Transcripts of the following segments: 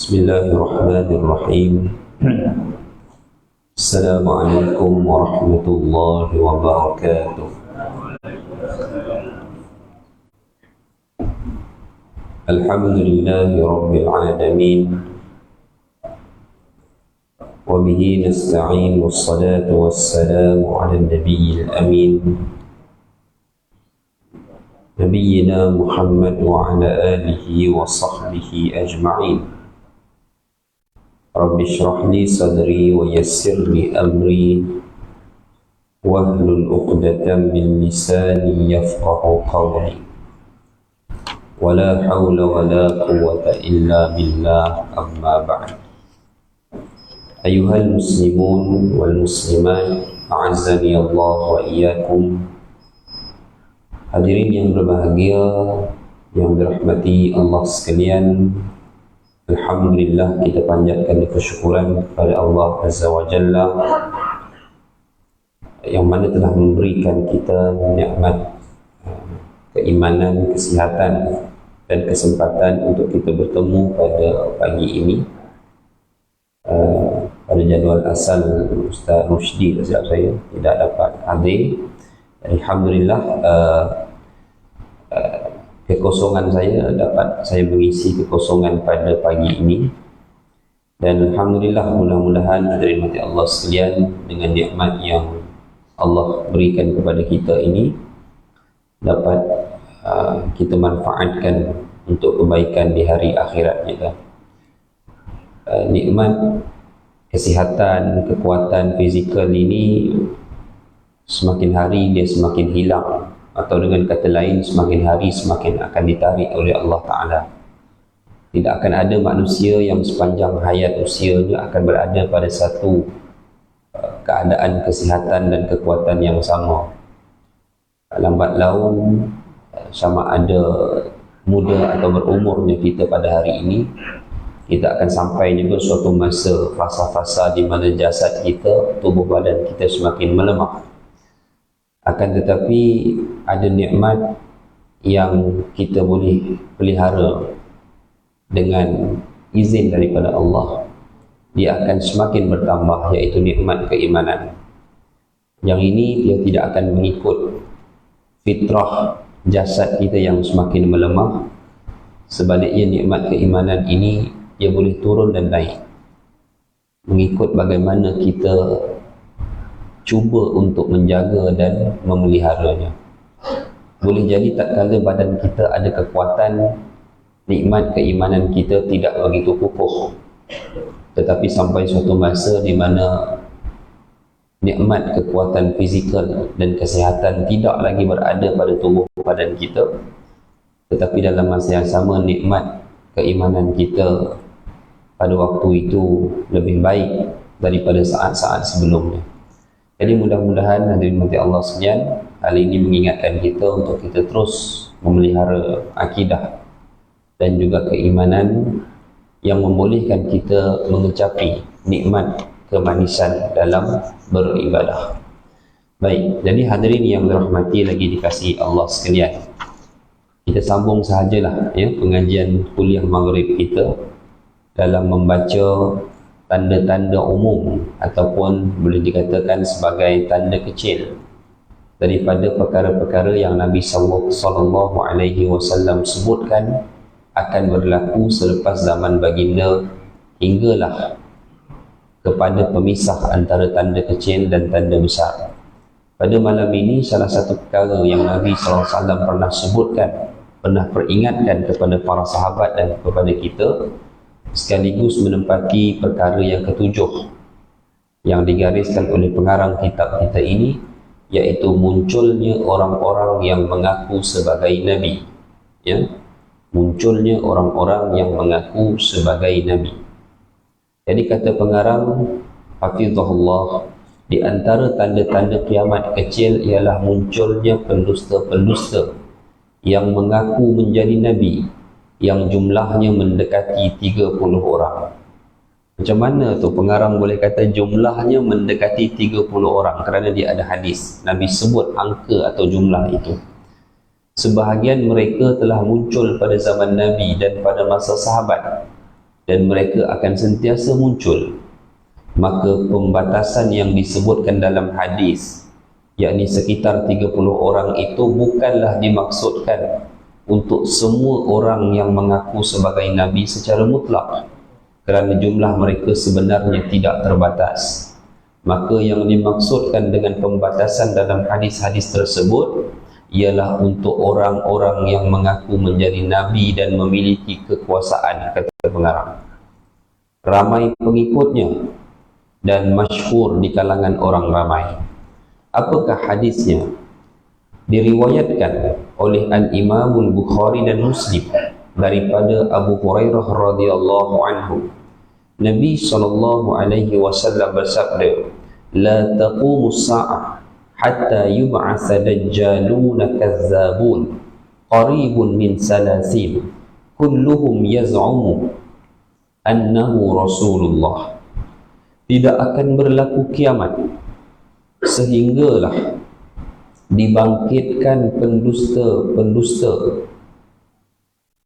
Bismillahirrahmanirrahim. Assalamualaikum warahmatullahi wabarakatuh. Alhamdulillahi rabbil alamin. Wa bihi nasta'in, wassalatu wassalamu ala nabiyil amin, Nabiyyina Muhammad wa ala alihi wa sahbihi ajma'in. Rabbi shrah li sadri wa yassir li amri wahlul 'uqdatam min lisani yafqahu qawli. Wala hawla wala quwwata illa billah, amma ba'd. Ayuhal muslimun wal muslimat, a'azzani Allah wa iyyakum. Hadirin yang berbahagia, yang dirahmati Allah sekalian, alhamdulillah, kita panjatkan kesyukuran kepada Allah Azza wa Jalla yang mana telah memberikan kita nikmat keimanan, kesihatan dan kesempatan untuk kita bertemu pada pagi ini pada jadual asal Ustaz Rushdi, silap saya tidak dapat hadir. Alhamdulillah, kekosongan saya dapat saya mengisi kekosongan pada pagi ini, dan alhamdulillah, mudah-mudahan hadirin Allah sekalian, dengan nikmat yang Allah berikan kepada kita ini dapat kita manfaatkan untuk kebaikan di hari akhirat kita. Nikmat kesihatan, kekuatan fizikal ini semakin hari dia semakin hilang, atau dengan kata lain, semakin hari semakin akan ditarik oleh Allah Ta'ala. Tidak akan ada manusia yang sepanjang hayat usianya akan berada pada satu keadaan kesihatan dan kekuatan yang sama. Lambat laun, sama ada muda atau berumurnya kita pada hari ini, kita akan sampai juga suatu masa, fasa-fasa di mana jasad kita, tubuh badan kita semakin melemah. Akan tetapi ada nikmat yang kita boleh pelihara dengan izin daripada Allah. Dia akan semakin bertambah, iaitu nikmat keimanan. Yang ini dia tidak akan mengikut fitrah jasad kita yang semakin melemah. Sebaliknya, nikmat keimanan ini dia boleh turun dan naik mengikut bagaimana kita cuba untuk menjaga dan memeliharanya. Boleh jadi tatkala badan kita ada kekuatan, nikmat keimanan kita tidak begitu kukuh, tetapi sampai suatu masa di mana nikmat kekuatan fizikal dan kesihatan tidak lagi berada pada tubuh badan kita, tetapi dalam masa yang sama nikmat keimanan kita pada waktu itu lebih baik daripada saat-saat sebelumnya. Jadi mudah-mudahan hadirin mati Allah sekalian, hal ini mengingatkan kita untuk kita terus memelihara akidah dan juga keimanan yang membolehkan kita mengecapi nikmat kemanisan dalam beribadah. Baik, jadi hadirin yang dirahmati lagi dikasihi Allah sekalian, kita sambung sahajalah pengajian kuliah maghrib kita dalam membaca tanda-tanda umum ataupun boleh dikatakan sebagai tanda kecil daripada perkara-perkara yang Nabi sallallahu alaihi wasallam sebutkan akan berlaku selepas zaman baginda hinggalah kepada pemisah antara tanda kecil dan tanda besar. Pada malam ini, salah satu perkara yang Nabi sallallahu alaihi wasallam pernah sebutkan, pernah peringatkan kepada para sahabat dan kepada kita, sekaligus menempati perkara yang ketujuh yang digariskan oleh pengarang kitab kita ini, iaitu munculnya orang-orang yang mengaku sebagai Nabi. Munculnya orang-orang yang mengaku sebagai Nabi. Jadi kata pengarang hafizahullah, di antara tanda-tanda kiamat kecil ialah munculnya pendusta-pendusta yang mengaku menjadi Nabi, yang jumlahnya mendekati 30 orang. Macam mana tu pengarang boleh kata jumlahnya mendekati 30 orang? Kerana dia ada hadis, Nabi sebut angka atau jumlah itu. Sebahagian mereka telah muncul pada zaman Nabi dan pada masa sahabat. dan mereka akan sentiasa muncul. Maka pembatasan yang disebutkan dalam hadis, yakni sekitar 30 orang itu, bukanlah dimaksudkan untuk semua orang yang mengaku sebagai Nabi secara mutlak, kerana jumlah mereka sebenarnya tidak terbatas. Maka yang dimaksudkan dengan pembatasan dalam hadis-hadis tersebut ialah untuk orang-orang yang mengaku menjadi Nabi dan memiliki kekuasaan, kata pengarang, ramai pengikutnya dan masyhur di kalangan orang ramai. Apakah hadisnya? Diriwayatkan oleh Al-Imam Al-Bukhari dan Muslim daripada Abu Hurairah radhiyallahu anhu. Nabi SAW bersabda, "La taqumu as-sa'ah hatta yub'atsa dajjalun kazzabun qaribun min salasin kulluhum yaz'umu annahu Rasulullah." Tidak akan berlaku kiamat sehinggalah dibangkitkan pendusta-pendusta.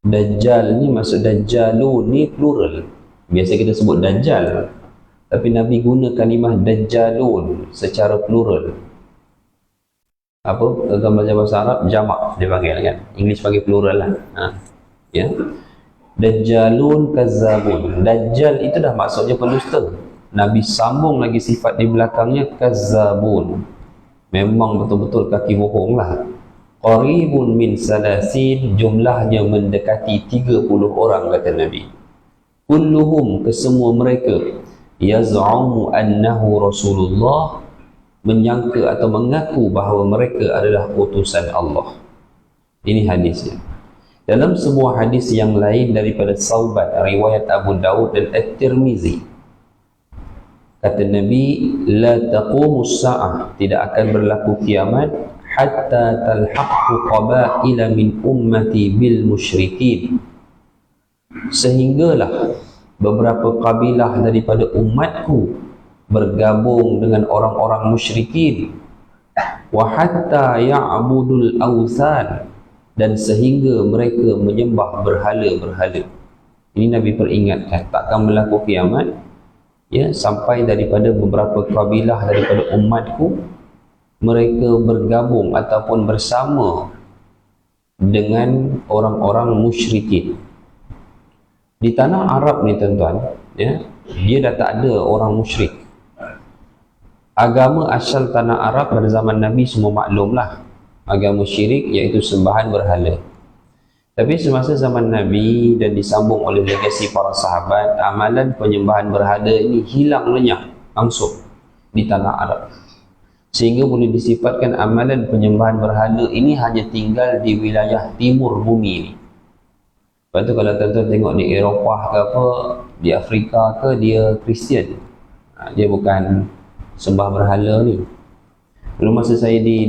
Dajjal ni, maksud Dajjalun ni plural. Biasa kita sebut Dajjal, tapi Nabi guna kalimah Dajjalun secara plural. Apa? Dalam bahasa Arab jamak dia panggil kan. English panggil plural lah. Ya. Dajjalun kazzabun. Dajjal itu dah maksudnya pendusta. Nabi sambung lagi sifat di belakangnya, kazzabun. Memang betul-betul kaki bohong lah. Qaribun min salasin, jumlahnya mendekati 30 orang, kata Nabi. Kulluhum, kesemua mereka, yaz'umu annahu Rasulullah, menyangka atau mengaku bahawa mereka adalah utusan Allah. Ini hadisnya. Dalam sebuah hadis yang lain daripada Sauban, riwayat Abu Daud dan At-Tirmizi, kata Nabi, la taqumu as-sa'ah, tidak akan berlaku kiamat hatta talhaqu qabaila min ummati bil musyrikin, sehinggalah beberapa kabilah daripada umatku bergabung dengan orang-orang musyrikin. Wa hatta ya'budul awthan, dan sehingga mereka menyembah berhala-berhala. Ini Nabi peringatkan, takkan berlaku kiamat ya, sampai daripada beberapa kabilah daripada umatku mereka bergabung ataupun bersama dengan orang-orang musyrikin. Di tanah Arab ni tuan-tuan, ya, dia dah tak ada orang musyrik. Agama asal tanah Arab pada zaman Nabi semua maklumlah, agama syirik, iaitu sembahan berhala. Tapi semasa zaman Nabi dan disambung oleh legasi para sahabat, amalan penyembahan berhala ini hilang lenyap langsung di tanah Arab, sehingga boleh disifatkan amalan penyembahan berhala ini hanya tinggal di wilayah timur bumi ini. Lepas tu kalau tuan-tuan tengok di Eropah ke apa, di Afrika ke, dia Kristian, dia bukan sembah berhala ni. Dulu masa saya di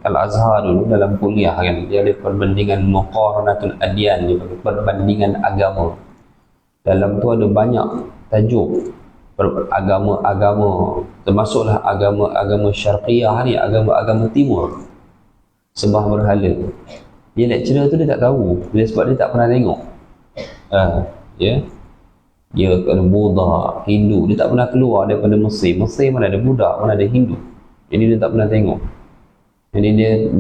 Al-Azhar dulu dalam kuliah kan, dia ada perbandingan muqaranatul adyan, dia perbandingan agama. Dalam tu ada banyak tajuk agama-agama, termasuklah agama-agama syarqiyah ni, agama-agama timur sembah berhala. Dia lecturer tu dia tak tahu, sebab dia tak pernah tengok. Dia ada Buddha, Hindu, dia tak pernah keluar daripada Mesir. Mesir mana ada Buddha, mana ada Hindu. Jadi dia tak pernah tengok. Jadi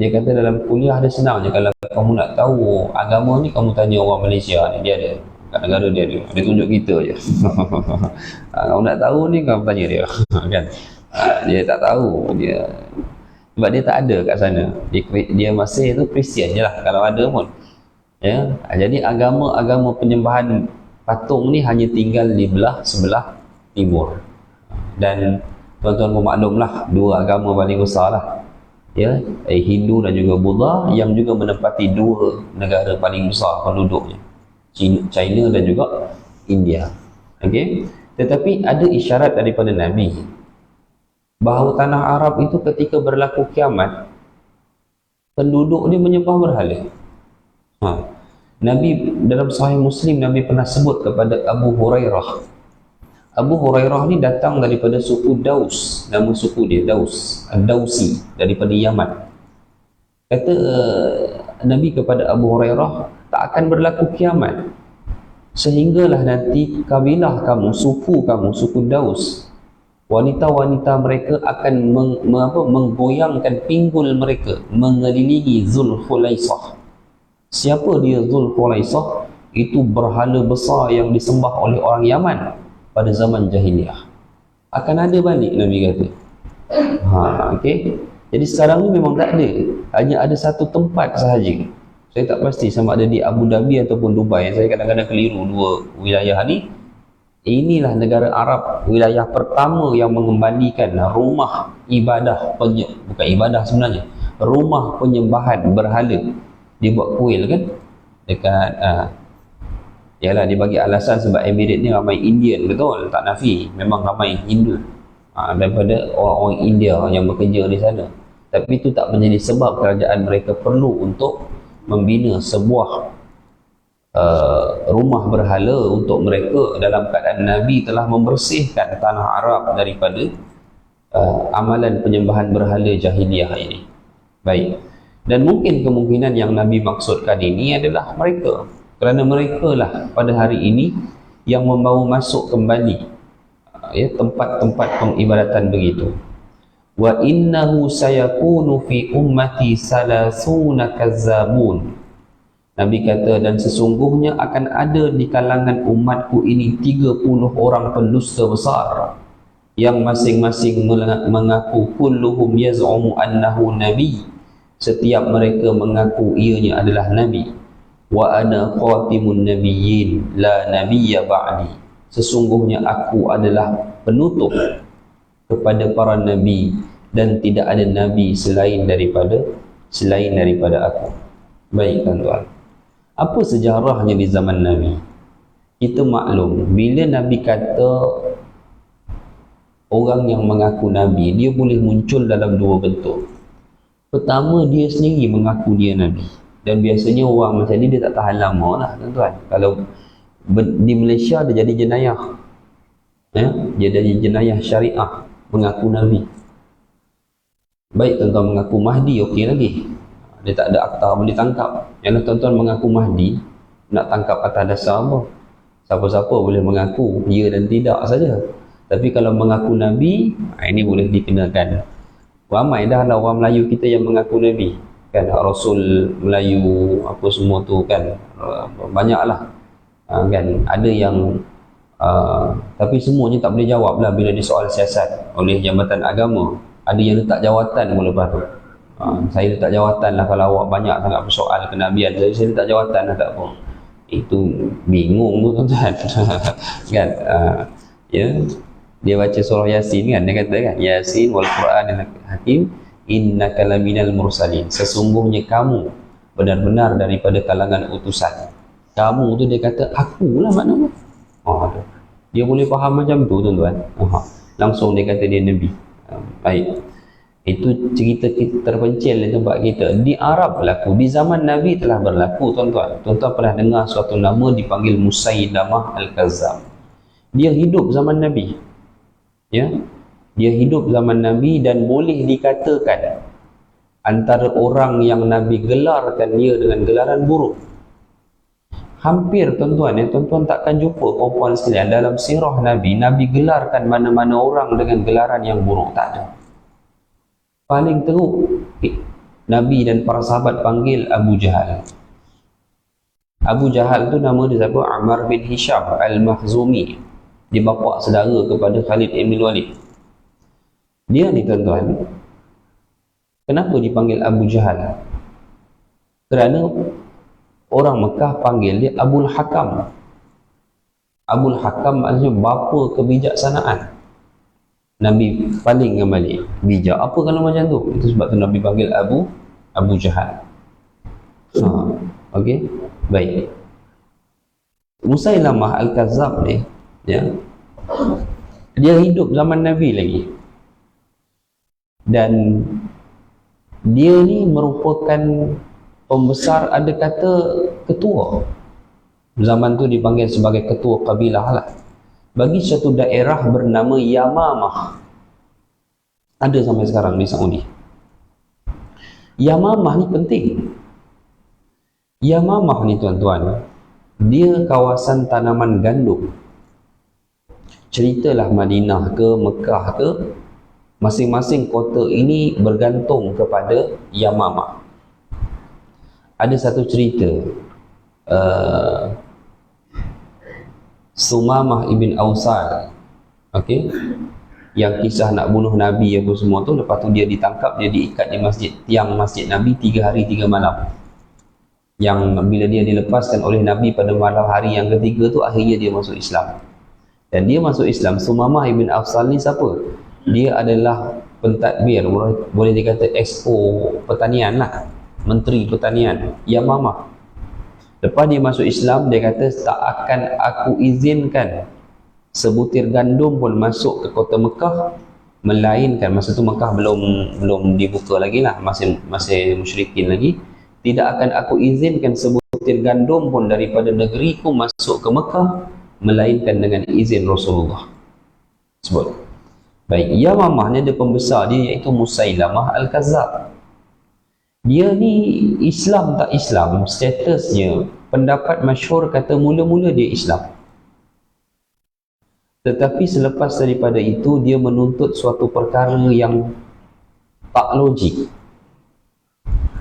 dia kata dalam kuliah dia senang je, kalau kamu nak tahu agama ni, kamu tanya orang Malaysia ni, dia ada kat negara dia tunjuk kita je. Kamu nak tahu ni, kamu tanya dia. Kan? Dia tak tahu, dia sebab dia tak ada kat sana. Dia masih tu Kristian je lah kalau ada pun. Ya, jadi agama-agama penyembahan patung ni hanya tinggal di sebelah timur. Dan tuan-tuan pun maklumlah, dua agama paling besar lah, ya, Hindu dan juga Buddha, yang juga menempati dua negara paling besar penduduknya, China dan juga India. Okey, tetapi ada isyarat daripada Nabi bahawa tanah Arab itu ketika berlaku kiamat, penduduk ni menyembah berhala. Nabi dalam Sahih Muslim, Nabi pernah sebut kepada Abu Hurairah. Abu Hurairah ni datang daripada suku Daus, nama suku dia Daus, Ad-Dausi, daripada Yaman. Kata Nabi kepada Abu Hurairah, tak akan berlaku kiamat sehinggalah nanti kabilah kamu, suku Daus, wanita-wanita mereka akan menggoyangkan pinggul mereka mengelilingi Zulkhulaisah. Siapa dia Zulkhulaisah? Itu berhala besar yang disembah oleh orang Yaman pada zaman jahiliyah. Akan ada balik, Nabi kata. Okey. Jadi sekarang ni memang tak ada, hanya ada satu tempat sahaja. Saya tak pasti sama ada di Abu Dhabi ataupun Dubai. Saya kadang-kadang keliru dua wilayah ni. Inilah negara Arab, wilayah pertama yang mengembalikan rumah ibadah, bukan ibadah sebenarnya, rumah penyembahan berhala. Dia buat kuil kan dekat yalah, dia bagi alasan sebab Emirat ni ramai Indian, betul, tak nafi, memang ramai Hindu daripada orang-orang India yang bekerja di sana. Tapi itu tak menjadi sebab kerajaan mereka perlu untuk membina sebuah rumah berhala untuk mereka, dalam keadaan Nabi telah membersihkan tanah Arab daripada amalan penyembahan berhala jahiliyah ini. Baik. Dan mungkin kemungkinan yang Nabi maksudkan ini adalah mereka, kerana mereka lah pada hari ini yang membawa masuk kembali tempat-tempat pengibadatan begitu. Wa innahu sayakunu fi ummati salasuna kazzabun. Nabi kata, dan sesungguhnya akan ada di kalangan umatku ini 30 orang pendusta besar yang masing-masing mengaku kulluhum yaz'umu annahu nabi, setiap mereka mengaku ianya adalah nabi. Wa ana khatimun nabiyyin la nabiyya ba'di, sesungguhnya aku adalah penutup kepada para nabi dan tidak ada nabi selain daripada aku. Baik tuan-tuan, apa sejarahnya di zaman Nabi? Kita maklum, bila Nabi kata orang yang mengaku Nabi, dia boleh muncul dalam dua bentuk. Pertama, dia sendiri mengaku dia Nabi, dan biasanya orang macam ni dia tak tahan lama lah tuan-tuan. Kalau di Malaysia dia jadi jenayah, dia jadi jenayah syariah mengaku Nabi. Baik tuan-tuan mengaku Mahdi, okey lagi, dia tak ada akta boleh tangkap. Yang tuan-tuan mengaku Mahdi, nak tangkap atas dasar apa? Siapa-siapa boleh mengaku ya dan tidak saja. Tapi kalau mengaku Nabi, ini boleh dikenakan. Ramai dah lah orang Melayu kita yang mengaku Nabi kan, Rasul Melayu apa semua tu kan, banyaklah kan. Ada yang tapi semuanya tak boleh jawab lah bila disoal siasat oleh Jabatan Agama. Ada yang letak jawatan pun lepas tu. Saya letak jawatan lah kalau awak banyak sangat bersoal kenabian. Saya letak jawatan lah, tak apa. Itu bingung tu tuan-tuan. Kan? Dia baca surah Yasin kan, dia kata kan, Yasin wal Quran Hakim innaka laminal mursalin, sesungguhnya kamu benar-benar daripada kalangan utusan. Kamu tu dia kata akulah maknanya. Dia boleh faham macam tu tuan-tuan. Langsung dia kata dia Nabi. Baik, itu cerita terpencil di tempat kita. Di Arab berlaku, di zaman Nabi telah berlaku tuan-tuan. Tuan-tuan pernah dengar suatu nama dipanggil Musailamah Al-Kazzab. Dia hidup zaman Nabi, dia hidup zaman Nabi, dan boleh dikatakan antara orang yang Nabi gelarkan dia dengan gelaran buruk. Hampir tuan-tuan, tuan-tuan takkan jumpa perempuan sekalian dalam sirah Nabi gelarkan mana-mana orang dengan gelaran yang buruk, tak ada. Paling teruk Nabi dan para sahabat panggil Abu Jahal. Abu Jahal tu nama dia siapa? Ammar bin Hisham Al-Makhzumi. Dia bapa saudara kepada Khalid bin Walid. Dia ni tuan-tuan, kenapa dipanggil Abu Jahal? Kerana orang Mekah panggil dia Abul Hakam. Abul Hakam maksudnya bapa kebijaksanaan. Nabi paling balik bijak. Apa kalau macam tu? Itu sebab tu Nabi panggil Abu Jahal. Okey, baik. Musailamah Al-Kazzab ni, dia hidup zaman Nabi lagi, dan dia ni merupakan pembesar, ada kata ketua. Zaman tu dipanggil sebagai ketua kabilah lah, bagi satu daerah bernama Yamamah. Ada sampai sekarang di Saudi. Yamamah ni penting. Yamamah ni tuan-tuan, dia kawasan tanaman gandum. Ceritalah Madinah ke Mekah ke, masing-masing kota ini bergantung kepada Yamamah. Ada satu cerita, Sumamah ibn Awsal, okey, yang kisah nak bunuh Nabi apa semua tu, lepas tu dia ditangkap, dia diikat di masjid, tiang masjid Nabi 3 hari 3 malam. Yang bila dia dilepaskan oleh Nabi pada malam hari yang ketiga tu, akhirnya dia masuk Islam. Dan dia masuk Islam. Sumamah ibn Afsal ni siapa? Dia adalah pentadbir, boleh dikata expo pertanian lah, menteri pertanian Yamamah. Lepas dia masuk Islam, dia kata tak akan aku izinkan sebutir gandum pun masuk ke kota Mekah, melainkan masa tu Mekah belum dibuka lagi lah, masih musyrikin lagi. Tidak akan aku izinkan sebutir gandum pun daripada negeriku masuk ke Mekah, melainkan dengan izin Rasulullah. Sebut. Baik, Yamamah ni ada pembesar dia, iaitu Musailamah Al-Kazzab. Dia ni Islam tak Islam, statusnya, pendapat masyhur kata mula-mula dia Islam. Tetapi selepas daripada itu, dia menuntut suatu perkara yang tak logik.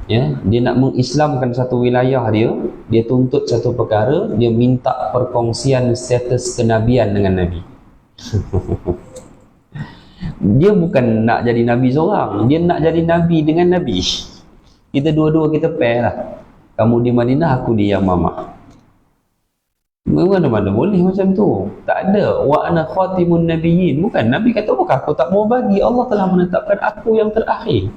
Ya, dia nak mengislamkan satu wilayah dia tuntut satu perkara, dia minta perkongsian status kenabian dengan Nabi. Dia bukan nak jadi Nabi seorang, dia nak jadi Nabi dengan Nabi. Kita dua-dua kita pair lah. Kamu di Madinah, aku di Yamamah. Mana-mana boleh macam tu. Tak ada. Wa ana khatimun nabiyyin. Bukan. Nabi kata, bukan aku tak mau bagi. Allah telah menetapkan aku yang terakhir.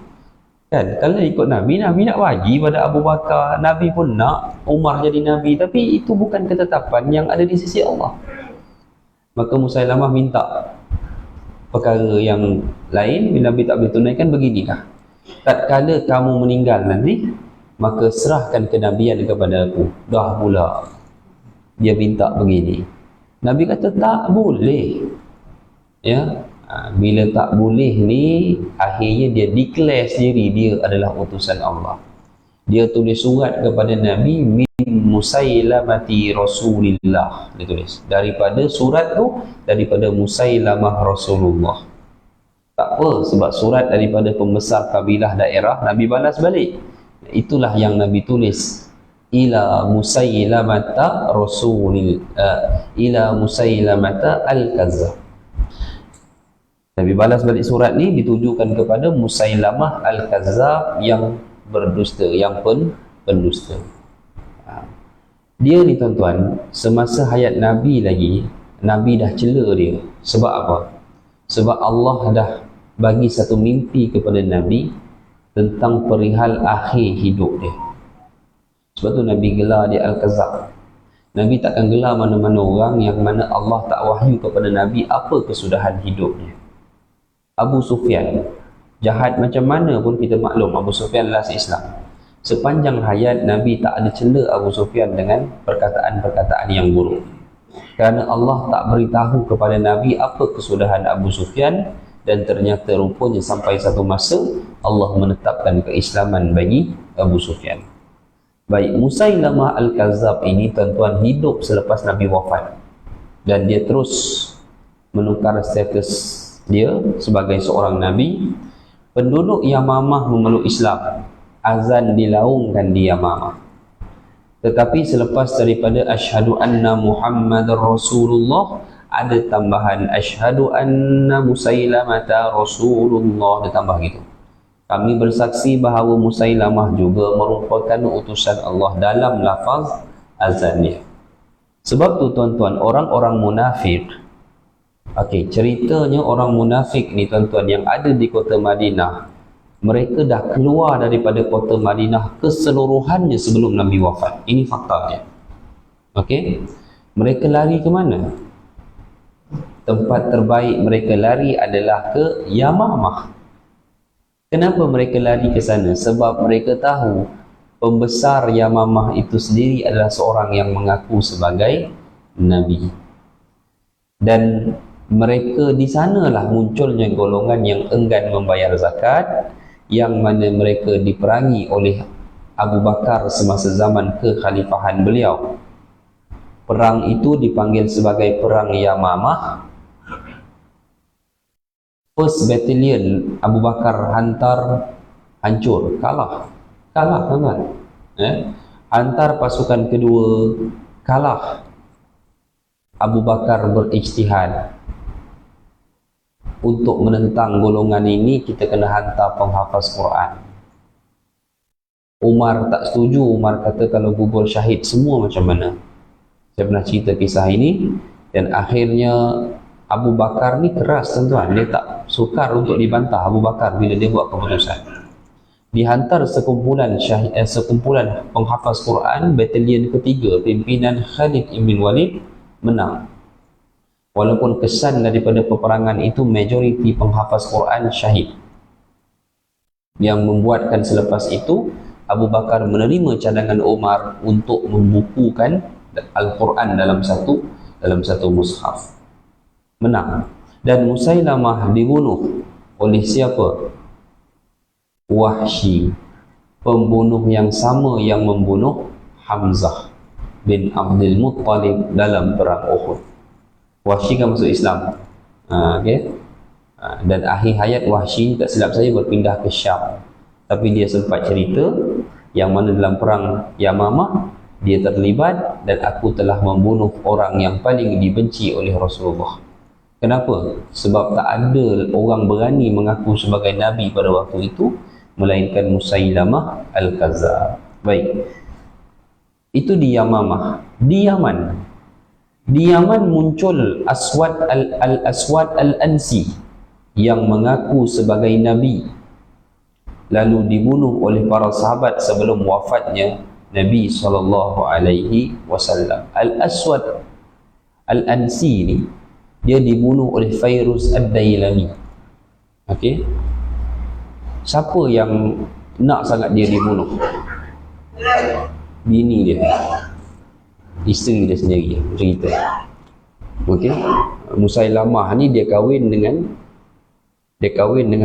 Kan? Kalau ikut Nabi, Nabi nak bagi pada Abu Bakar. Nabi pun nak Umar jadi Nabi. Tapi itu bukan ketetapan yang ada di sisi Allah. Maka Musailamah minta perkara yang lain. Bila Nabi tak boleh tunaikan, beginilah. Tatkala kamu meninggal nanti, maka serahkan kenabian kepada aku. Dah pula dia minta begini. Nabi kata tak boleh. Ya, bila tak boleh ni, akhirnya dia declare sendiri dia adalah utusan Allah. Dia tulis surat kepada Nabi, min Musailamati Rasulillah. Dia tulis daripada surat tu, daripada Musailamah Rasulullah. Tak apa, sebab surat daripada pembesar kabilah daerah, Nabi balas balik. Itulah yang Nabi tulis, ila Musailamata ila Musailamata Al-Kazzab. Nabi balas balik surat ni ditujukan kepada Musailamah Al-Kazzab yang berdusta, yang pendusta. Dia ni tuan-tuan, semasa hayat Nabi lagi, Nabi dah cela dia. Sebab apa? Sebab Allah dah bagi satu mimpi kepada Nabi tentang perihal akhir hidup dia. Sebab tu Nabi gelar dia Al-Kazzab. Nabi takkan gelar mana-mana orang yang mana Allah tak wahyu kepada Nabi apa kesudahan hidupnya. Abu Sufyan, jahat macam mana pun kita maklum, Abu Sufyan last Islam. Sepanjang hayat Nabi tak ada cela Abu Sufyan dengan perkataan-perkataan yang buruk. Kerana Allah tak beritahu kepada Nabi apa kesudahan Abu Sufyan, dan ternyata rupanya sampai satu masa Allah menetapkan keislaman bagi Abu Sufyan. Baik, Musailamah Al-Kazzab ini tuan-tuan hidup selepas Nabi wafat, dan dia terus menukar status dia sebagai seorang Nabi. Penduduk Yamamah memeluk Islam, azan dilaungkan di Yamamah. Tetapi selepas daripada asyhadu anna Muhammadar Rasulullah, ada tambahan asyhadu anna Musailamata Rasulullah, dia tambah gitu. Kami bersaksi bahawa Musailamah juga merupakan utusan Allah, dalam lafaz azannya. Sebab tu tuan-tuan, orang-orang munafik, okey, ceritanya orang munafik ni tuan-tuan yang ada di kota Madinah, mereka dah keluar daripada kota Madinah keseluruhannya sebelum Nabi wafat. Ini faktanya. Okey, mereka lari ke mana? Tempat terbaik mereka lari adalah ke Yamamah. Kenapa mereka lari ke sana? Sebab mereka tahu pembesar Yamamah itu sendiri adalah seorang yang mengaku sebagai Nabi. Dan mereka di sanalah munculnya golongan yang enggan membayar zakat, yang mana mereka diperangi oleh Abu Bakar semasa zaman kekhalifahan beliau. Perang itu dipanggil sebagai perang Yamamah. First Battalion Abu Bakar hantar, hancur, kalah tuan-tuan. Hantar pasukan kedua, kalah. Abu Bakar berijtihad, untuk menentang golongan ini kita kena hantar penghafaz Quran. Umar tak setuju. Umar kata kalau gugur syahid semua macam mana. Saya pernah cerita kisah ini, dan akhirnya Abu Bakar ni keras tuan-tuan, dia tak sukar untuk dibantah Abu Bakar bila dia buat keputusan. Dihantar sekumpulan sekumpulan penghafaz Quran, batalion ketiga pimpinan Khalid ibn Walid menang. Walaupun kesan daripada peperangan itu majoriti penghafaz Quran syahid. Yang membuatkan selepas itu Abu Bakar menerima cadangan Umar untuk membukukan Al-Quran dalam satu mushaf. Menang. Dan Musailamah dibunuh oleh siapa? Wahsy, pembunuh yang sama yang membunuh Hamzah bin Abdul Muttalib dalam perang Uhud. Wahsy kan masuk Islam. Dan akhir hayat Wahsy, tak silap saya, berpindah ke Syam. Tapi dia sempat cerita yang mana dalam perang Yamamah dia terlibat, dan aku telah membunuh orang yang paling dibenci oleh Rasulullah. Kenapa? Sebab tak ada orang berani mengaku sebagai Nabi pada waktu itu, melainkan Musailamah Al-Kazzab. Baik. Itu di Yamamah. Di Yaman muncul Al-Aswad Al-Ansi yang mengaku sebagai Nabi, lalu dibunuh oleh para sahabat sebelum wafatnya Nabi SAW. Al-Aswad Al-Ansi ni, dia dibunuh oleh Fairuz Ad-Dailami. Okey, siapa yang nak sangat dia dibunuh? Bini dia, isteri dia sendiri cerita. Okey, Musailamah ni dia kahwin dengan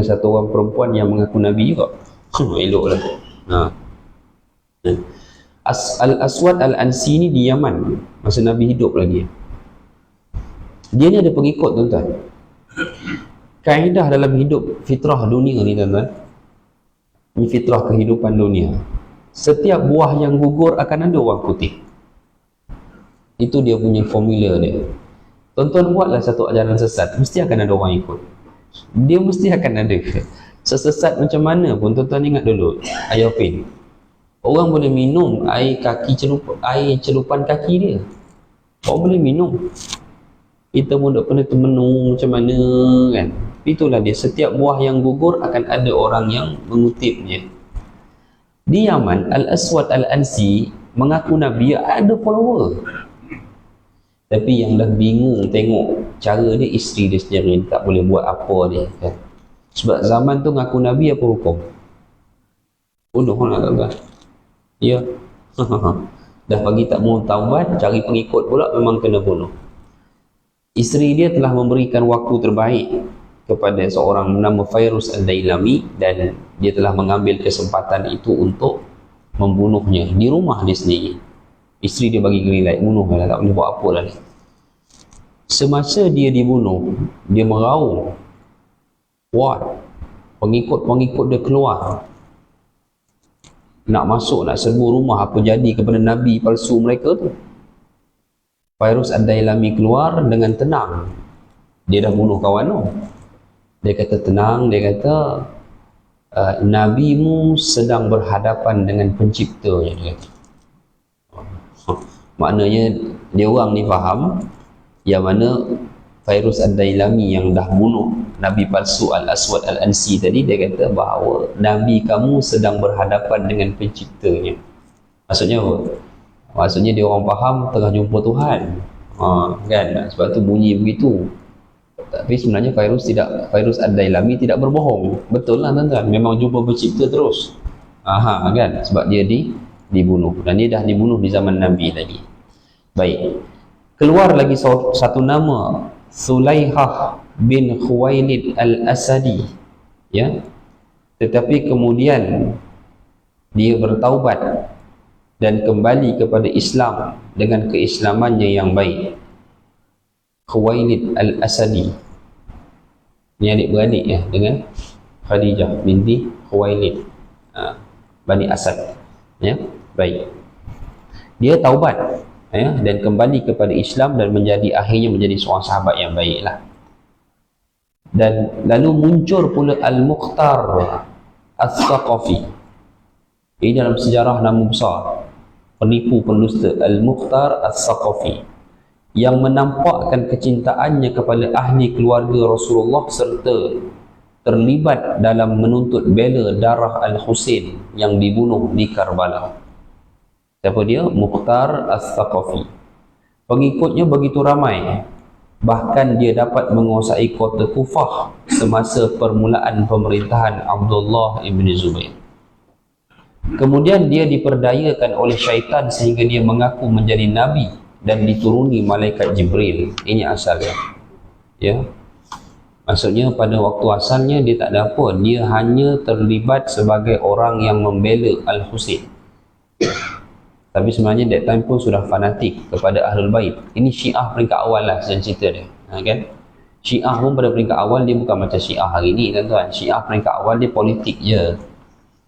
satu orang perempuan yang mengaku Nabi juga. Eloklah. Al-Aswad Al-Ansi ni di Yaman masa Nabi hidup lagi. Dia ni ada pengikut tuan-tuan. Kaedah dalam hidup fitrah dunia ni tuan-tuan, ni fitrah kehidupan dunia, setiap buah yang gugur akan ada orang kutip. Itu dia punya formula dia. Tuan-tuan buatlah satu ajaran sesat, mesti akan ada orang ikut. Dia mesti akan ada. Sesesat macam mana pun tuan-tuan ingat dulu air pin. Orang boleh minum air celupan kaki dia. Orang boleh minum. Kita pun tak pernah termenung macam mana kan. Itulah dia, setiap buah yang gugur akan ada orang yang mengutipnya. Di Yaman, Al-Aswad Al-Ansi mengaku Nabi, ada follower. Tapi yang dah bingung tengok cara dia, isteri dia sendiri tak boleh buat apa dia kan. Sebab zaman tu ngaku Nabi apa hukum? Bunuh lah tuan-tuan. Ya. Dah bagi tak mau taubat, cari pengikut pula, memang kena bunuh. Isteri dia telah memberikan waktu terbaik kepada seorang bernama Fairuz Al-Dailami, dan dia telah mengambil kesempatan itu untuk membunuhnya di rumah dia sendiri. Isteri dia bagi green light, bunuh lah, tak boleh buat apa lah ni. Semasa dia dibunuh, dia meraung kuat. Pengikut-pengikut dia keluar, nak masuk, nak serbu rumah, apa jadi kepada Nabi palsu mereka tu. Fairuz Ad-Dailami keluar dengan tenang. Dia dah bunuh kawan tu. Dia kata tenang, dia kata Nabimu sedang berhadapan dengan penciptanya, dia kata. Maknanya dia orang ni faham yang mana Fairuz Ad-Dailami yang dah bunuh Nabi palsu Al-Aswad Al-Ansi tadi, dia kata bahawa Nabi kamu sedang berhadapan dengan penciptanya. Maksudnya apa? Maksudnya dia orang faham tengah jumpa Tuhan. Kan? Sebab tu bunyi begitu. Tapi sebenarnya Fairuz Ad-Dailami tidak berbohong. Betul lah tuan-tuan, memang jumpa pencipta terus. Kan? Sebab dia dibunuh, dan dia dah dibunuh di zaman Nabi lagi. Baik. Keluar lagi satu nama, Sulaihah bin Khuwailid Al-Asadi. Ya. Tetapi kemudian dia bertaubat dan kembali kepada Islam dengan keislamannya yang baik. Khuwailid al-Asadi, ni adik-beradik ya dengan Khadijah binti Khuwailid, Bani Asad ya. Baik, dia taubat ya, dan kembali kepada Islam dan akhirnya menjadi seorang sahabat yang baiklah. Dan lalu muncul pula Al-Mukhtar As-Saqafi. Ini dalam sejarah nama besar, penipu pendusta, Al-Mukhtar As-Saqafi, yang menampakkan kecintaannya kepada ahli keluarga Rasulullah serta terlibat dalam menuntut bela darah Al-Husain yang dibunuh di Karbala. Siapa dia? Mukhtar As-Saqafi. Pengikutnya begitu ramai, bahkan dia dapat menguasai kota Kufah semasa permulaan pemerintahan Abdullah ibn Zubair. Kemudian dia diperdayakan oleh syaitan sehingga dia mengaku menjadi nabi dan dituruni malaikat Jibril. Ini asalnya ya. Maksudnya pada waktu asalnya dia tak ada apa, dia hanya terlibat sebagai orang yang membela Al-Husain. Tapi sebenarnya that time pun sudah fanatik kepada Ahlul Bait. Ini Syiah peringkat awal lah cerita dia, kan? Syiah pun pada peringkat awal dia bukan macam Syiah hari ni, tuan-tuan. Syiah peringkat awal dia politik je.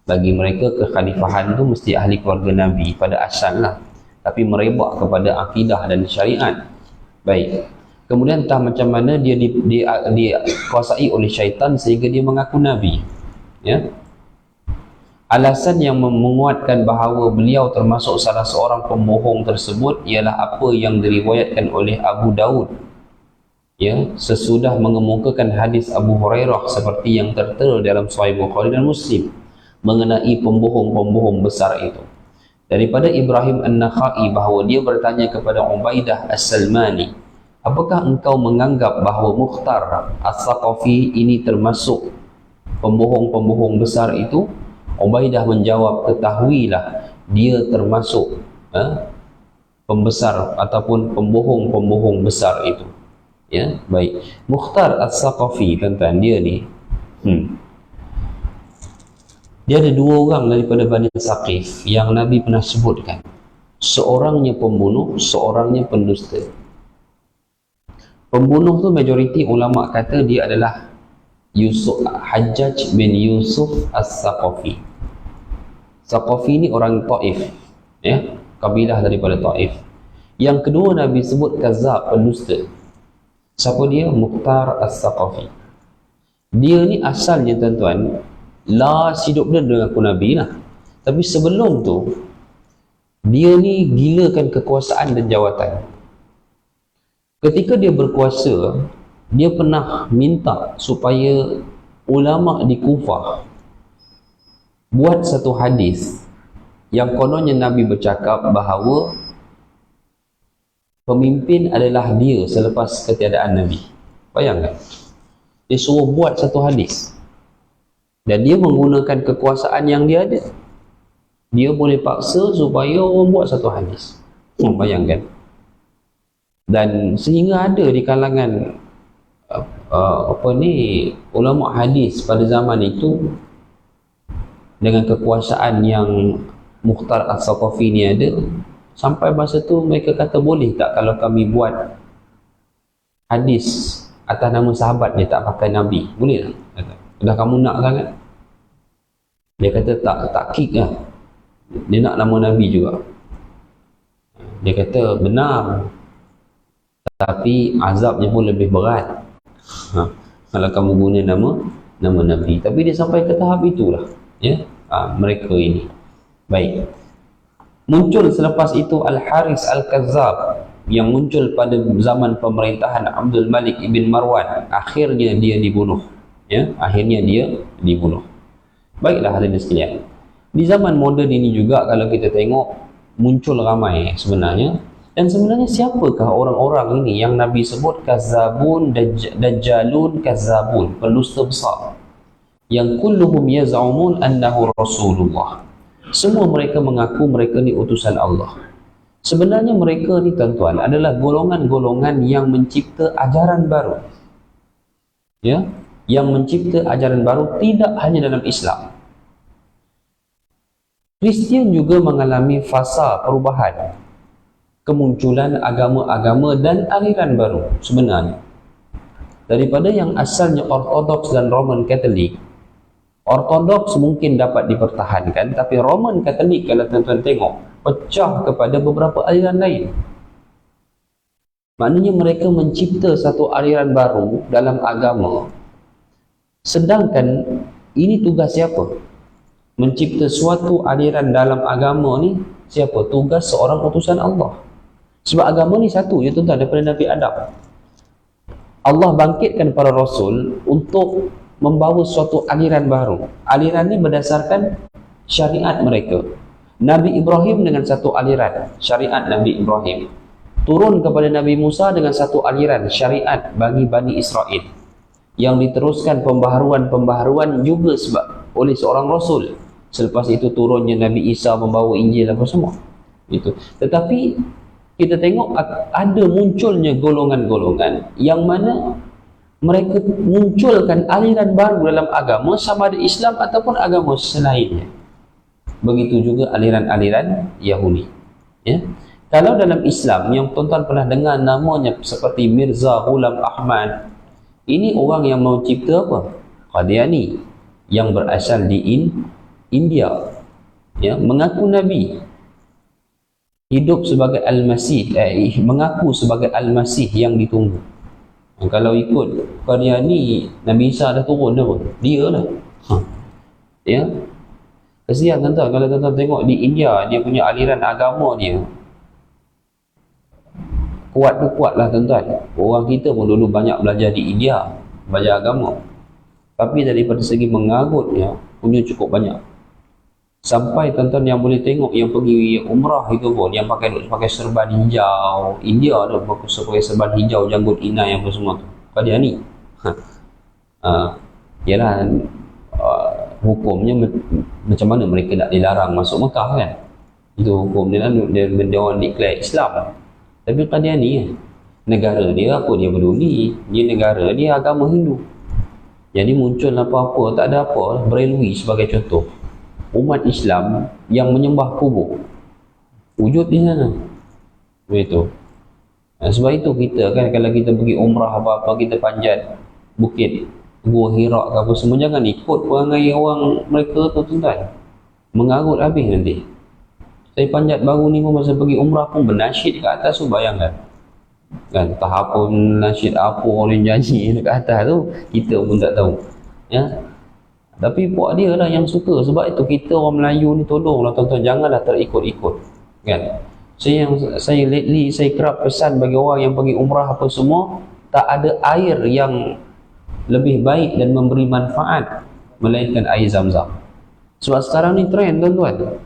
Bagi mereka kekhalifahan tu mesti ahli keluarga Nabi pada asal lah, tapi merebak kepada akidah dan syariat. Baik, kemudian entah macam mana dia dikuasai oleh syaitan sehingga dia mengaku Nabi ya. Alasan yang menguatkan bahawa beliau termasuk salah seorang pembohong tersebut ialah apa yang diriwayatkan oleh Abu Daud ya, sesudah mengemukakan hadis Abu Hurairah seperti yang tertera dalam Sahih Bukhari dan Muslim mengenai pembohong-pembohong besar itu. Daripada Ibrahim An-Nakhai bahawa dia bertanya kepada Ubaidah As-Salmani, apakah engkau menganggap bahawa Mukhtar As-Saqafi ini termasuk pembohong-pembohong besar itu? Ubaidah menjawab, ketahuilah dia termasuk pembesar ataupun pembohong-pembohong besar itu ya. Baik, Mukhtar As-Saqafi, tuan-tuan, dia ni dia ada dua orang daripada Bani Saqif yang Nabi pernah sebutkan. Seorangnya pembunuh, seorangnya pendusta. Pembunuh tu majoriti ulama kata dia adalah Hajjaj bin Yusuf As-Saqafi. Saqafi ni orang Taif ya, kabilah daripada Taif. Yang kedua Nabi sebut kazab, pendusta. Siapa dia? Mukhtar As-Saqafi. Dia ni asalnya, tuan-tuan, last hidup dia dengan aku Nabi lah, tapi sebelum tu dia ni gilakan kekuasaan dan jawatan. Ketika dia berkuasa, dia pernah minta supaya ulama di Kufah buat satu hadis yang kononnya Nabi bercakap bahawa pemimpin adalah dia selepas ketiadaan Nabi. Bayangkan, dia suruh buat satu hadis dan dia menggunakan kekuasaan yang dia ada. Dia boleh paksa supaya orang buat satu hadis. Bayangkan. Dan sehingga ada di kalangan ulama hadis pada zaman itu, dengan kekuasaan yang Mukhtar As-Saqafi ni ada, sampai masa tu mereka kata, boleh tak kalau kami buat hadis atas nama sahabat dia, tak pakai Nabi? Boleh tak? Kata, dah kamu nak sangat? Dia kata tak kick lah, dia nak nama Nabi juga. Dia kata benar, tapi azabnya pun lebih berat kalau kamu guna nama Nabi. Tapi dia sampai ke tahap itulah ya, mereka ini. Baik, muncul selepas itu Al-Haris Al-Kazzab yang muncul pada zaman pemerintahan Abdul Malik ibn Marwan. Akhirnya dia dibunuh ya, akhirnya dia dibunuh. Baiklah hadirin sekalian, di zaman moden ini juga kalau kita tengok muncul ramai sebenarnya. Dan sebenarnya siapakah orang-orang ini yang Nabi sebut kazzabun, dajjalun, kazzabun, pendusta besar, yang kulluhum yaz'umun annahu Rasulullah? Semua mereka mengaku mereka ni utusan Allah. Sebenarnya mereka ni, tuan-tuan, adalah golongan-golongan yang mencipta ajaran baru ya, yang mencipta ajaran baru tidak hanya dalam Islam. Kristian juga mengalami fasa perubahan, kemunculan agama-agama dan aliran baru sebenarnya. Daripada yang asalnya Ortodoks dan Roman Katolik, Ortodoks mungkin dapat dipertahankan, tapi Roman Katolik kalau tuan-tuan tengok, pecah kepada beberapa aliran lain. Maknanya mereka mencipta satu aliran baru dalam agama. Sedangkan ini tugas siapa? Mencipta suatu aliran dalam agama ni siapa? Tugas seorang utusan Allah. Sebab agama ni satu je tuan-tuan, daripada Nabi Adam. Allah bangkitkan para rasul untuk membawa suatu aliran baru. Aliran ni berdasarkan syariat mereka. Nabi Ibrahim dengan satu aliran, syariat Nabi Ibrahim. Turun kepada Nabi Musa dengan satu aliran, syariat bagi Bani Israel. Yang diteruskan pembaharuan juga sebab oleh seorang rasul. Selepas itu turunnya Nabi Isa membawa Injil apa semua. Itu. Tetapi kita tengok ada munculnya golongan-golongan yang mana mereka munculkan aliran baru dalam agama, sama ada Islam ataupun agama selainnya. Begitu juga aliran-aliran Yahudi. Ya. Kalau dalam Islam yang tuan-tuan pernah dengar namanya seperti Mirza Ghulam Ahmad, ini orang yang mau cipta apa? Qadiani, yang berasal di India. Ya, mengaku Nabi, hidup sebagai Al-Masih, mengaku sebagai Al-Masih yang ditunggu. Kalau ikut Qadiani, Nabi Isa dah turun dah pun, dia lah. Ya, kesian tuan-tuan kalau tuan-tuan tengok di India, dia punya aliran agama dia kuat tu kuat lah tuan-tuan. Orang kita pun dulu banyak belajar di India, belajar agama, tapi daripada segi mengarutnya punya cukup banyak. Sampai tuan-tuan yang boleh tengok yang pergi umrah itu pun yang pakai serban hijau, India tu pakai serban hijau, janggut inai apa semua tu. Qadiani. Yalah, hukumnya macam mana mereka nak dilarang masuk Mekah kan? Itu hukum dia, dia orang declare Islam. Tapi Qadiani negara dia apa dia peduli? Dia negara dia agama Hindu. Jadi muncul apa-apa, tak ada apa, Berelwi sebagai contoh. Umat Islam yang menyembah kubur wujud di sana. Begitu. Sebab itu kita kan kalau kita pergi umrah apa-apa, kita panjat bukit Gua Hira ke apa semua, jangan ikut perangai orang mereka tu tuan-tuan. Mengarut habis nanti. Saya panjat baru ni pun masa pergi umrah pun bernasyid kat atas tu, bayangkan. Kan, entah apa nasyid apa orang janji dekat atas tu, kita pun tak tahu. Ya. Tapi puak dia lah yang suka. Sebab itu kita orang Melayu ni tolonglah tuan-tuan, janganlah terikut-ikut. Kan. Saya lately saya kerap pesan bagi orang yang pergi umrah apa semua, tak ada air yang lebih baik dan memberi manfaat melainkan air Zam-Zam. Sebab sekarang ni trend tuan-tuan.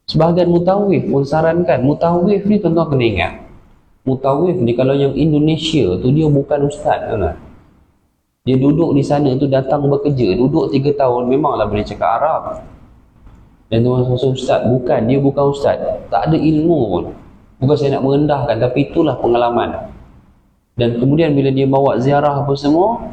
Sebahagian mutawif pun sarankan, mutawif ni tuan-tuan kena ingat, mutawif ni kalau yang Indonesia tu dia bukan ustaz tuan-tuan. Dia duduk di sana tu, datang bekerja, duduk 3 tahun, memanglah boleh cakap Arab. Dan tuan ustaz, bukan, dia bukan ustaz, tak ada ilmu pun. Bukan saya nak merendahkan, tapi itulah pengalaman. Dan kemudian bila dia bawa ziarah apa semua,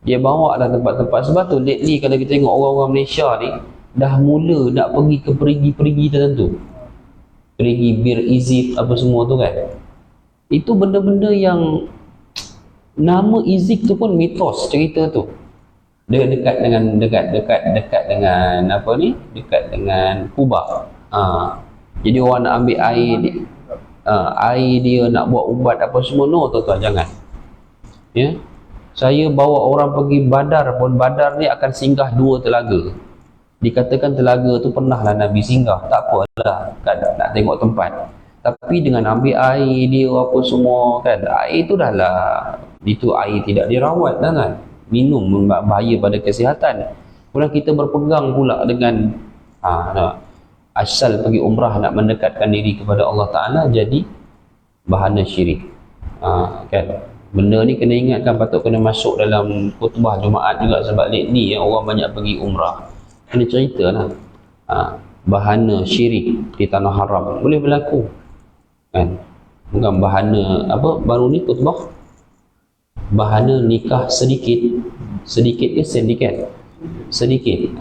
dia bawa lah tempat-tempat. Sebab tu lately kalau kita tengok orang-orang Malaysia ni dah mula nak pergi ke perigi-perigi tertentu, perigi Bir Izik apa semua tu kan. Itu benda-benda yang nama Izik tu pun mitos cerita tu. Dia dekat dengan apa ni? Dekat dengan Kuba. Jadi orang nak ambil air dia, air dia nak buat ubat apa semua, no tuan-tuan, jangan. Ya. Saya bawa orang pergi Badar pun, Badar ni akan singgah 2 telaga. Dikatakan telaga tu pernahlah Nabi singgah, tak apalah kan, nak tengok tempat. Tapi dengan ambil air dia apa semua kan, air tu dah lah, itu air tidak dirawat dah kan, minum bahaya pada kesihatan. Kemudian kita berpegang pula dengan asal pergi umrah nak mendekatkan diri kepada Allah Ta'ala, jadi bahana syirik. Kan, benda ni kena ingatkan, patut kena masuk dalam khutbah Jumaat juga. Sebab lately orang banyak pergi umrah, kena cerita lah. Bahana syirik di tanah haram boleh berlaku kan. Bukan bahana apa baru ni khutbah, bahana nikah sedikit ke sindiket sedikit.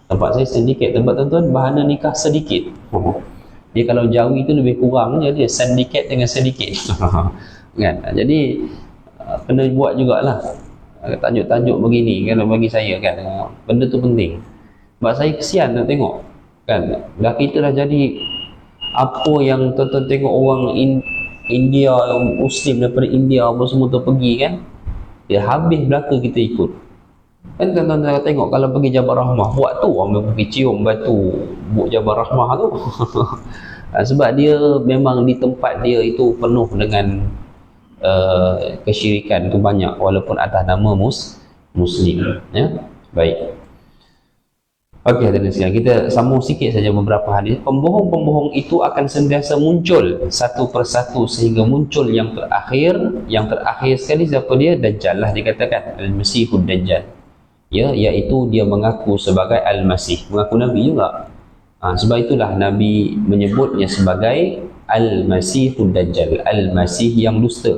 Tempat saya syndicate, tempat tuan-tuan bahana nikah sedikit. Dia kalau Jawi tu lebih kurang je, dia syndicate dengan sedikit. Kan? Jadi kena buat jugalah tajuk-tajuk begini kan, bagi saya kan, benda tu penting. Sebab saya kesian nak tengok kan, dah kita dah jadi apa yang tuan-tuan tengok orang India, Muslim daripada India apa semua tu pergi kan, dia habis belaka kita ikut kan. Tuan-tuan tengok kalau pergi Jabal Rahmah, buat tu orang pergi cium batu buat Jabal Rahmah tu. Sebab dia memang di tempat dia itu penuh dengan kesyirikan tu banyak, walaupun atas nama Muslim ya. Baik. Okey, hadirin sekalian, kita sambung sikit saja beberapa hadis. Pembohong-pembohong itu akan sentiasa muncul satu persatu sehingga muncul yang terakhir. Yang terakhir sekali siapa dia? Dajjal lah dikatakan, Al-Masihud Dajjal. Ya, iaitu dia mengaku sebagai Al-Masih, mengaku Nabi juga. Sebab itulah Nabi menyebutnya sebagai Al-Masihud Dajjal, Al-Masih yang dusta.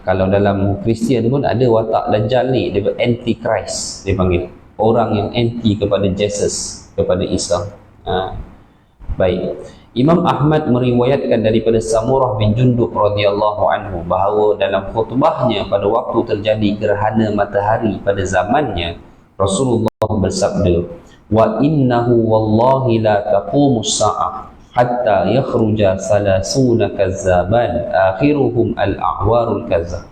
Kalau dalam Kristian pun ada watak Dajjal ni, dia Antichrist dia panggil, orang yang anti kepada Jesus, kepada Isa. Baik. Imam Ahmad meriwayatkan daripada Samurah bin Jundub radhiyallahu anhu bahawa dalam khutbahnya pada waktu terjadi gerhana matahari pada zamannya, Rasulullah bersabda, "Wa innahu wallahi la taqumus sa'ah hatta yakhruja salasuna kazzaban akhiruhum al-a'warul kazzab."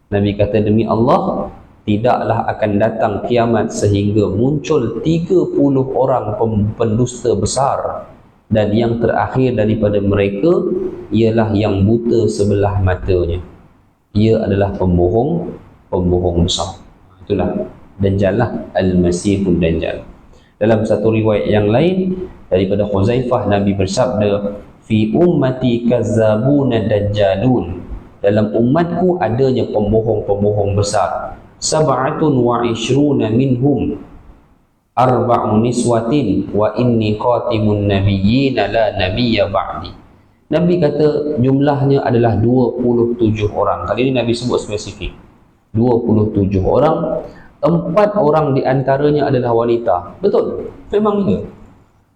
Nabi kata, demi Allah, tidaklah akan datang kiamat sehingga muncul 30 orang pendusta besar, dan yang terakhir daripada mereka ialah yang buta sebelah matanya. Ia adalah pembohong besar. Itulah Dajjal lah, Al-Masihud Dajjal. Dalam satu riwayat yang lain daripada Khuzaifah, Nabi bersabda, "Fi ummati kazzabuna dajjalun." Dalam umatku adanya pembohong-pembohong besar. Sab'atun wa ishruna minhum arba'u niswatin wa inni khatimun nabiyyina la nabiyya ba'di. Nabi kata jumlahnya adalah 27 orang. Kali ini Nabi sebut spesifik 27 orang. 4 orang di antaranya adalah wanita. Betul? Memang ya.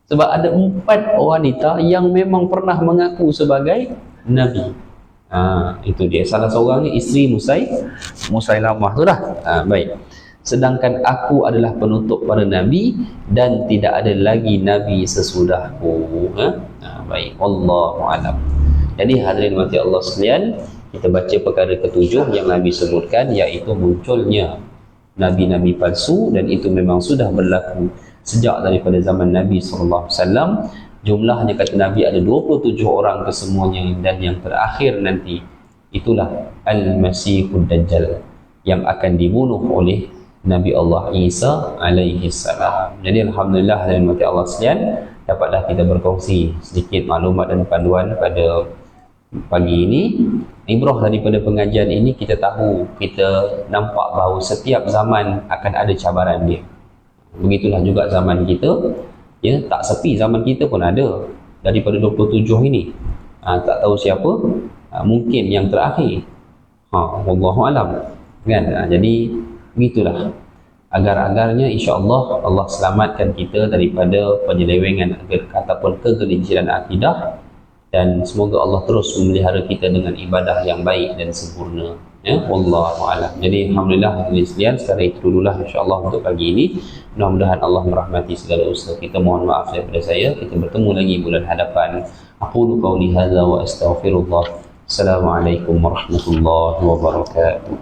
Sebab ada 4 wanita yang memang pernah mengaku sebagai Nabi. Itu dia. Salah seorangnya isteri Musailamah tu dah. Baik. Sedangkan aku adalah penutup para Nabi dan tidak ada lagi Nabi sesudahku. Baik. Wallahu a'lam. Jadi hadirin mati Allah sekalian, kita baca perkara ketujuh yang Nabi sebutkan, iaitu munculnya Nabi-Nabi palsu, dan itu memang sudah berlaku sejak daripada zaman Nabi SAW. Jumlahnya kata Nabi ada 27 orang kesemuanya, dan yang terakhir nanti itulah Al-Masihud Dajjal yang akan dibunuh oleh Nabi Allah Isa alaihi salam. Jadi alhamdulillah dan mati Allah sekalian, dapatlah kita berkongsi sedikit maklumat dan panduan pada pagi ini. Ibrah daripada pengajian ini, kita tahu, kita nampak bahawa setiap zaman akan ada cabaran dia. Begitulah juga zaman kita. Ya, tak sepi, zaman kita pun ada. Daripada 27 ini, tak tahu siapa, mungkin yang terakhir. Wallahu alam. Kan? Jadi begitulah. Agar-agarnya insya-Allah Allah selamatkan kita daripada penyelewengan ataupun kegelinciran akidah, dan semoga Allah terus memelihara kita dengan ibadah yang baik dan sempurna. Ya, wallahu a'lam. Jadi alhamdulillah hadirin sekalian, sekarang itu dululah insya-Allah untuk pagi ini. Mudah-mudahan Allah merahmati segala usaha kita. Mohon maaf daripada saya. Kita bertemu lagi bulan hadapan. Aqulu qawli hadza wa astaghfirullah. Assalamualaikum warahmatullahi wabarakatuh.